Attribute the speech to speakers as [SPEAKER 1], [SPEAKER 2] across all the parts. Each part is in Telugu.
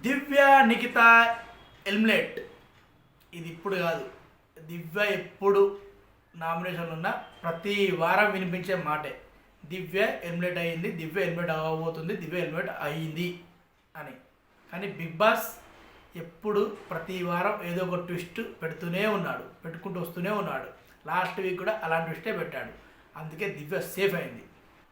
[SPEAKER 1] దివ్య నిఖిత ఎలిమినేట్. ఇది ఇప్పుడు కాదు, దివ్య ఎప్పుడు నామినేషన్లు ఉన్న ప్రతి వారం వినిపించే మాటే దివ్య ఎలిమినేట్ అయ్యింది, దివ్య ఎలిమినేట్ అవ్వబోతుంది, దివ్య ఎలిమినేట్ అయ్యింది అని. కానీ బిగ్ బాస్ ఎప్పుడు ప్రతి వారం ఏదో ఒక ట్విస్ట్ పెడుతూనే ఉన్నాడు, పెట్టుకుంటూ వస్తూనే ఉన్నాడు. లాస్ట్ వీక్ కూడా అలాంటి ట్విస్టే పెట్టాడు, అందుకే దివ్య సేఫ్ అయింది.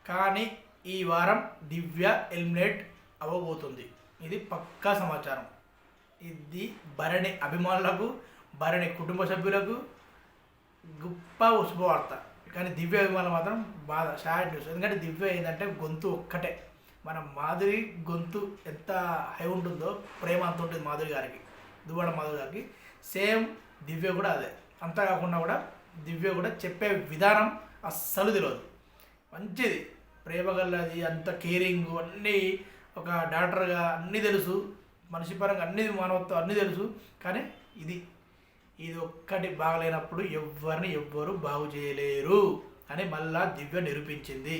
[SPEAKER 1] కానీ ఈ వారం దివ్య ఎలిమినేట్ అవ్వబోతుంది, ఇది పక్కా సమాచారం. ఇది భరణి అభిమానులకు, భరణి కుటుంబ సభ్యులకు గొప్ప శుభవార్త. కానీ దివ్య అభిమానులు మాత్రం బాధ, సాడ్ న్యూస్. ఎందుకంటే దివ్య ఏంటంటే గొంతు ఒక్కటే. మన మాధురి గొంతు ఎంత హై ఉంటుందో, ప్రేమ అంత ఉంటుంది మాధురి గారికి, దువ్వాడ మాధురి గారికి. సేమ్ దివ్య కూడా అదే. అంతా కాకుండా కూడా దివ్య కూడా చెప్పే విధానం అస్సలు తెలియదు, మంచిది, ప్రేమ గల్లది, అంత కేరింగ్, అన్నీ ఒక డాక్టర్గా అన్నీ తెలుసు, మనిషి పరంగా అన్ని మానవత్వం అన్నీ తెలుసు. కానీ ఇది ఒక్కటి బాగలేనప్పుడు ఎవ్వరు బాగు చేయలేరు అని మళ్ళా దివ్య నిరూపించింది.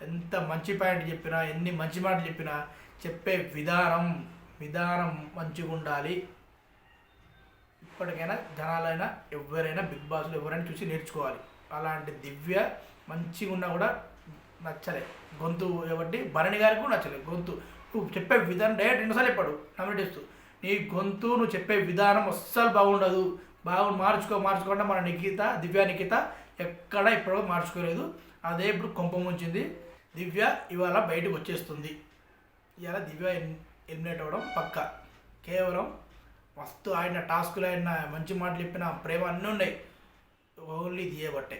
[SPEAKER 1] ఎంత మంచి పాయింట్ చెప్పినా, ఎన్ని మంచి మాటలు చెప్పినా చెప్పే విధానం మంచిగా ఉండాలి. ఇప్పటికైనా జనాలైనా ఎవరైనా బిగ్ బాస్లో ఎవరైనా చూసి నేర్చుకోవాలి. అలాంటి దివ్య మంచిగా ఉన్నా కూడా నచ్చలే గొంతు, కాబట్టి భరణి గారికి కూడా నచ్చలేదు గొంతు. నువ్వు చెప్పే విధానం డైరెక్ట్ రెండుసార్లు చెప్పాడు నామినేట్ చేస్తూ, నీ గొంతు నువ్వు చెప్పే విధానం అస్సలు బాగుండదు, మార్చుకోకుండా మన దివ్య నిఖిత ఎక్కడ ఇప్పుడు మార్చుకోలేదు. అదే ఇప్పుడు కొంప ముంచింది. దివ్య ఇవాళ బయటకు వచ్చేస్తుంది. ఇవాళ దివ్య ఎలిమినేట్ అవ్వడం పక్క. కేవలం మస్తు ఆడిన టాస్కులు, ఆడిన మంచి మాటలు చెప్పిన, ప్రేమ అన్నీ ఉన్నాయి, ఓన్లీ దియబట్టే.